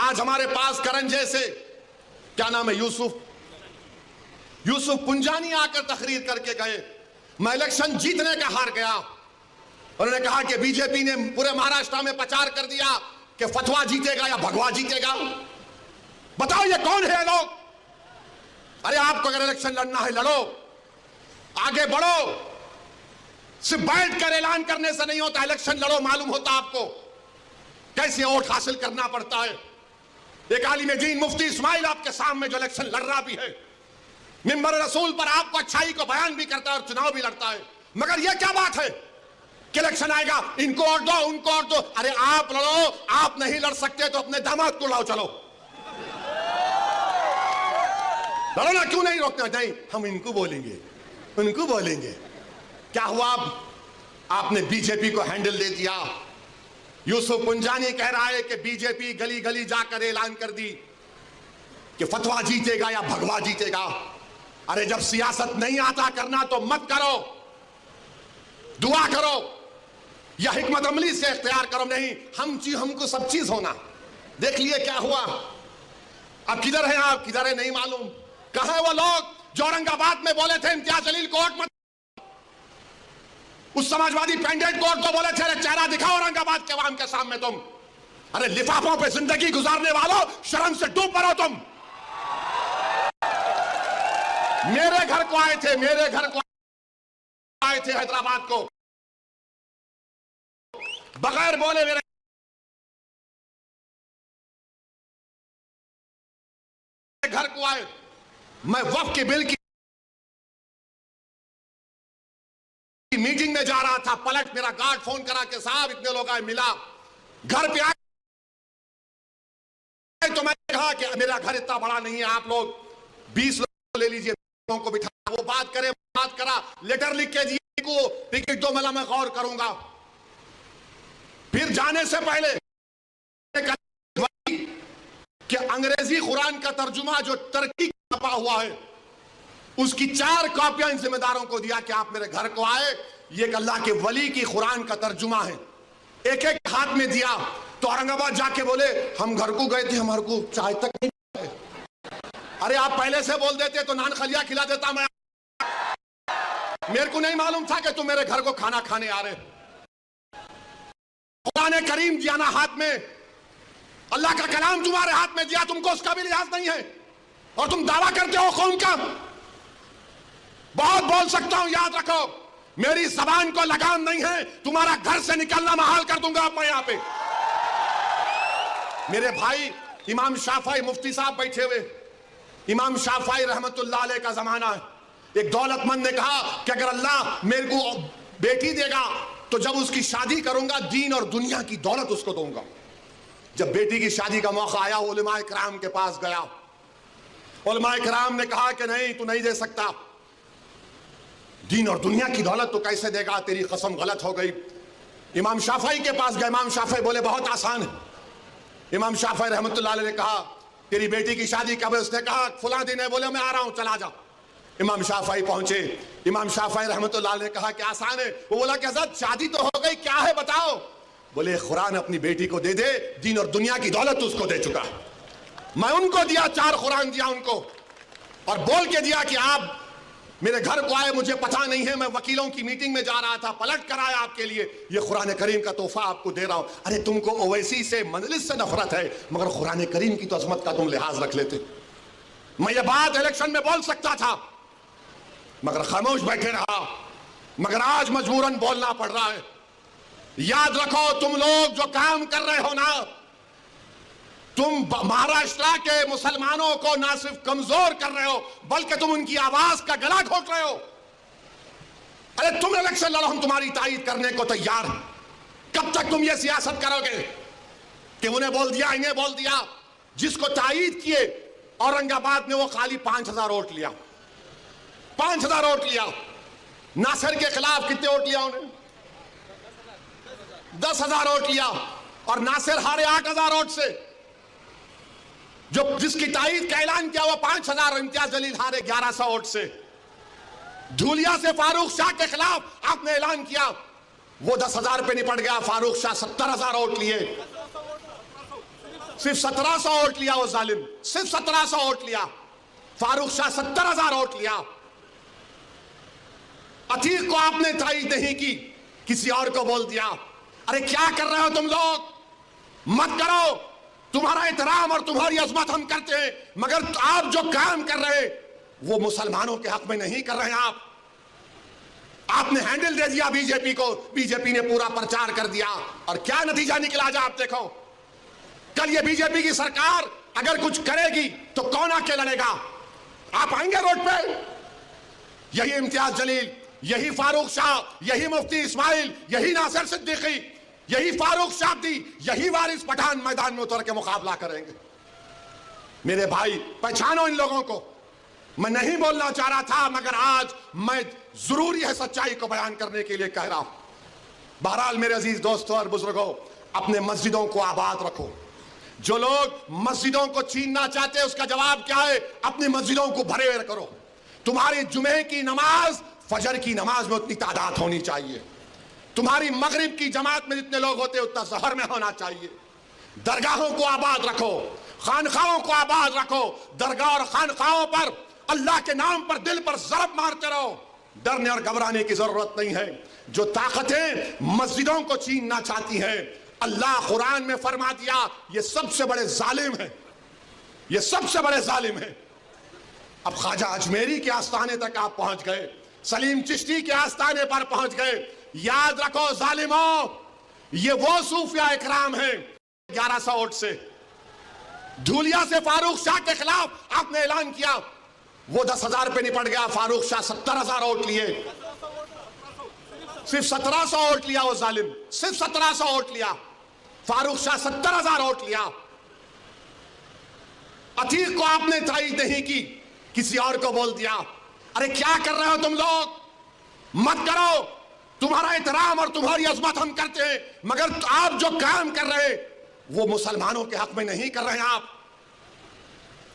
आज हमारे पास करंज जैसे, क्या नाम है, यूसुफ पुंजानी आकर तकरीर करके गए, मैं इलेक्शन जीतने का हार गया। उन्होंने कहा कि बीजेपी ने पूरे महाराष्ट्र में प्रचार कर दिया कि फतवा जीतेगा या भगवा जीतेगा। बताओ ये कौन है लोग? अरे आपको अगर इलेक्शन लड़ना है लड़ो, आगे बढ़ो, सिर्फ बैठ कर ऐलान करने से नहीं होता, इलेक्शन लड़ो, मालूम होता आपको कैसे वोट हासिल करना पड़ता है। एक आलिम दीन मुफ्ती इस्माइल आपके सामने जो इलेक्शन लड़ रहा भी है, मिंबर रसूल पर आपको अच्छाई को बयान भी करता है और चुनाव भी लड़ता है, मगर यह क्या बात है कि इलेक्शन आएगा इनको वोट दो उनको वोट दो। अरे आप लड़ो, आप नहीं लड़ सकते तो अपने दामाद को लाओ, चलो लड़ो ना, क्यों नहीं रोकना? नहीं, हम इनको बोलेंगे उनको बोलेंगे। क्या हुआ? आपने बीजेपी को हैंडल दे दिया। यूसुफ पुंजानी कह रहा है कि बीजेपी गली गली जाकर ऐलान कर दी कि फतवा जीतेगा या भगवा जीतेगा। अरे जब सियासत नहीं आता करना तो मत करो, दुआ करो या हिकमत अमली से इख्तियार करो। नहीं, हमको सब चीज होना। देख लिए क्या हुआ? अब किधर है आप? किधर है नहीं मालूम। कहां है वो लोग जो औरंगाबाद में बोले थे इम्तियाज जलील को वोट मत, उस समाजवादी पैंडेट को वोट तो बोले थे, चेहरा दिखाओ औरंगाबाद के आवाम के सामने तुम। अरे लिफाफों पे जिंदगी गुजारने वालों, शर्म से डूब पड़ो तुम। मेरे घर को आए थे, मेरे घर को आए थे हैदराबाद को, बगैर बोले मेरे घर को आए। मैं वक्फ के बिल की मीटिंग में जा रहा था, पलट मेरा गार्ड फोन करा के साहब इतने लोग आए, मिला, घर पे आए तो मैंने कहा कि मेरा घर इतना बड़ा नहीं है, आप लोग 20 लोग ले लीजिए, को बिठा, वो बात करे, बात करा, लेटर लिख के दिए को, टिकट दो, मिला, मैं गौर करूंगा। फिर जाने से पहले कि अंग्रेजी कुरान का तर्जुमा जो टर्की छपा हुआ है उसकी 4 कॉपियां इन जिम्मेदारों को दिया कि आप मेरे घर को आए, ये अल्लाह के वली की कुरान का तर्जुमा है। एक एक हाथ में दिया तो औरंगाबाद जाके बोले हम घर को गए थे, हमारे को चाय तक नहीं। अरे आप पहले से बोल देते तो नान खलिया खिला देता मैं। मेरे को नहीं मालूम था कि तुम मेरे घर को खाना खाने आ रहे। कुरान करीम दिया ना हाथ में, अल्लाह का कलाम तुम्हारे हाथ में दिया, तुमको उसका भी लिहाज नहीं है और तुम दावा करते हो कौम का। बहुत बोल सकता हूं, याद रखो, मेरी जबान को लगाम नहीं है, तुम्हारा घर से निकलना महाल कर दूंगा मैं यहां पे। मेरे भाई इमाम शाफई मुफ्ती साहब बैठे हुए, इमाम शाफई रहमतुल्लाह अलैह का जमाना है। एक दौलतमंद ने कहा कि अगर अल्लाह मेरे को बेटी देगा तो जब उसकी शादी करूंगा दीन और दुनिया की दौलत उसको दूंगा। जब बेटी की शादी का मौका आया उलमा इकराम के पास गया, उलमा इकराम ने कहा कि नहीं तू नहीं दे सकता, दीन और दुनिया की दौलत तो कैसे देगा, तेरी कसम गलत हो गई। इमाम शाफई के पास गए, इमाम शाफई बोले बहुत आसान है। इमाम शाफई रहमतुल्लाह अलैह ने कहा तेरी बेटी की शादी कब है? उसने कहा फलां दिन है। बोले मैं आ रहा हूं, चला जा। इमाम शाफई पहुंचे, इमाम शाफई रहमतुल्लाह अलैह ने कहा कि आसान है। वो बोला कि हज़रत शादी तो हो गई, क्या है बताओ? बोले कुरान अपनी बेटी को दे दे, दीन और दुनिया की दौलत उसको दे चुका। मैं उनको दिया, 4 कुरान दिया उनको और बोल के दिया कि आप मेरे घर को आए, मुझे पता नहीं है, मैं वकीलों की मीटिंग में जा रहा था, पलट कर आया आपके लिए, ये कुरान करीम का तोहफा आपको दे रहा हूं। अरे तुमको ओवैसी से मजलिस से नफरत है, मगर कुरान करीम की तो अजमत का तुम लिहाज रख लेते। मैं ये बात इलेक्शन में बोल सकता था मगर खामोश बैठे रहा, मगर आज मजबूरन बोलना पड़ रहा है। याद रखो तुम लोग जो काम कर रहे हो ना, तुम महाराष्ट्र के मुसलमानों को ना सिर्फ कमजोर कर रहे हो बल्कि तुम उनकी आवाज का गला घोट रहे हो। अरे तुम इलेक्शन लड़ो, हम तुम्हारी तायीद करने को तैयार हैं। कब तक तुम ये सियासत करोगे कि उन्हें बोल दिया इन्हें बोल दिया? जिसको तायीद किए औरंगाबाद में वो खाली 5000 वोट लिया, 5000 वोट लिया। नासिर के खिलाफ कितने वोट लिया उन्हें? 10,000 वोट लिया और नासिर हारे 8,000 वोट से। जो जिसकी तायीद का ऐलान किया वो 5,000, इम्तियाज जलील हारे 1100 वोट से। धूलिया से फारूक शाह के खिलाफ आपने ऐलान किया, वो 10,000 पे निपट गया, फारूक शाह 70,000 वोट लिए। सिर्फ 1700 वोट लिया वो जालिम, सिर्फ 1700 वोट लिया। फारूक शाह 70,000 वोट लिया। अतीक को आपने तायीद नहीं की, किसी और को बोल दिया। अरे क्या कर रहे हो तुम लोग? मत करो। तुम्हारा एहतराम और तुम्हारी अजमत हम करते हैं, मगर आप जो काम कर रहे वो मुसलमानों के हक में नहीं कर रहे हैं। आपने हैंडल दे दिया बीजेपी को, बीजेपी ने पूरा प्रचार कर दिया और क्या नतीजा निकला जा आप देखो। कल ये बीजेपी की सरकार अगर कुछ करेगी तो कौन आके लड़ेगा? आप आएंगे रोड पे? यही इम्तियाज जलील, यही फारूक शाह, यही मुफ्ती इस्माइल, यही नासिर सिद्दीकी, यही फारूक शाब्दी, यही वारिस पठान मैदान में उतर के मुकाबला करेंगे। मेरे भाई पहचानो इन लोगों को। मैं नहीं बोलना चाह रहा था, मगर आज मैं जरूरी है सच्चाई को बयान करने के लिए कह रहा हूं। बहरहाल मेरे अजीज दोस्तों और बुजुर्गों, अपने मस्जिदों को आबाद रखो। जो लोग मस्जिदों को छीनना चाहते हैं उसका जवाब क्या है? अपनी मस्जिदों को भरे हुए करो। तुम्हारी जुमे की नमाज फजर की नमाज में उतनी तादाद होनी चाहिए। तुम्हारी मगरिब की जमात में जितने लोग होते हैं उतना सहर में होना चाहिए। दरगाहों को आबाद रखो, खानखाओं को आबाद रखो। दरगाह और खानखाओं पर अल्लाह के नाम पर दिल पर ज़रब मारते रहो। डरने और घबराने की जरूरत नहीं है। जो ताकतें मस्जिदों को छीनना चाहती हैं, अल्लाह कुरान में फरमा दिया ये सबसे बड़े जालिम हैं, ये सबसे बड़े जालिम हैं। अब ख्वाजा अजमेरी के आस्थाने तक आप पहुंच गए, सलीम चिश्ती के आस्थाने पर पहुंच गए। याद रखो जालिमों, ये वो सूफिया इकराम हैं 1100 वोट से। धूलिया से फारूक शाह के खिलाफ आपने ऐलान किया, वो 10,000 पे निपट गया। फारूक शाह 70,000 वोट लिए, सिर्फ 1700 वोट लिया वो जालिम, सिर्फ 1700 वोट लिया। फारूक शाह 70,000 वोट लिया। अतीक को आपने तायीद नहीं की, किसी और को बोल दिया। अरे क्या कर रहे हो तुम लोग? मत करो। तुम्हारा एहतराम और तुम्हारी अजमत हम करते हैं, मगर आप जो काम कर रहे वो मुसलमानों के हक में नहीं कर रहे हैं।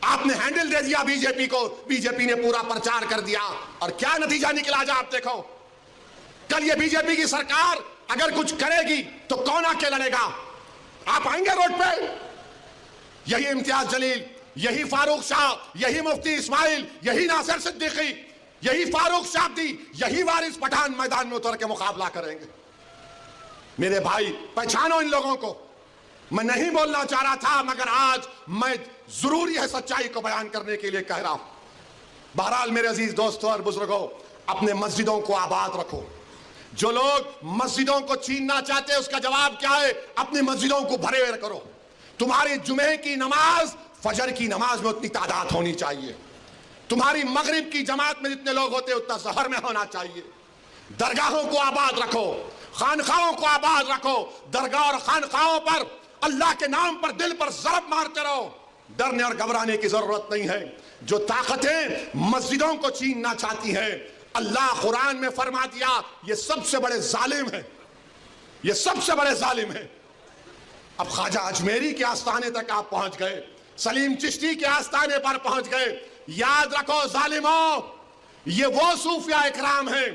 आपने हैंडल दे दिया बीजेपी को, बीजेपी ने पूरा प्रचार कर दिया और क्या नतीजा निकला जा आप देखो। कल ये बीजेपी की सरकार अगर कुछ करेगी तो कौन आके लड़ेगा? आप आएंगे रोड पे? यही इम्तियाज जलील, यही फारूक शाह, यही मुफ्ती इस्माइल, यही नासिर सिद्दीकी, यही फारूक शाब्दी, यही वारिस पठान मैदान में उतर के मुकाबला करेंगे। मेरे भाई पहचानो इन लोगों को। मैं नहीं बोलना चाह रहा था, मगर आज मैं जरूरी है सच्चाई को बयान करने के लिए कह रहा हूं। बहरहाल मेरे अजीज दोस्तों और बुजुर्गों, अपने मस्जिदों को आबाद रखो। जो लोग मस्जिदों को छीनना चाहते हैं उसका जवाब क्या है? अपनी मस्जिदों को भरे हुए करो। तुम्हारी जुमे की नमाज फजर की नमाज में उतनी तादाद होनी चाहिए। तुम्हारी मगरिब की जमात में जितने लोग होते हैं उतना सहर में होना चाहिए। दरगाहों को आबाद रखो, खानखाओं को आबाद रखो। दरगाह और खानखाओं पर अल्लाह के नाम पर दिल पर ज़रब मारते रहो। डरने और घबराने की जरूरत नहीं है। जो ताकतें मस्जिदों को छीनना चाहती हैं, अल्लाह कुरान में फरमा दिया ये सबसे बड़े जालिम हैं, ये सबसे बड़े जालिम हैं। अब ख्वाजा अजमेरी के आस्थाने तक आप पहुंच गए, सलीम चिश्ती के आस्थाने पर पहुंच गए। याद रखो जालिमों, ये वो सूफिया इकराम हैं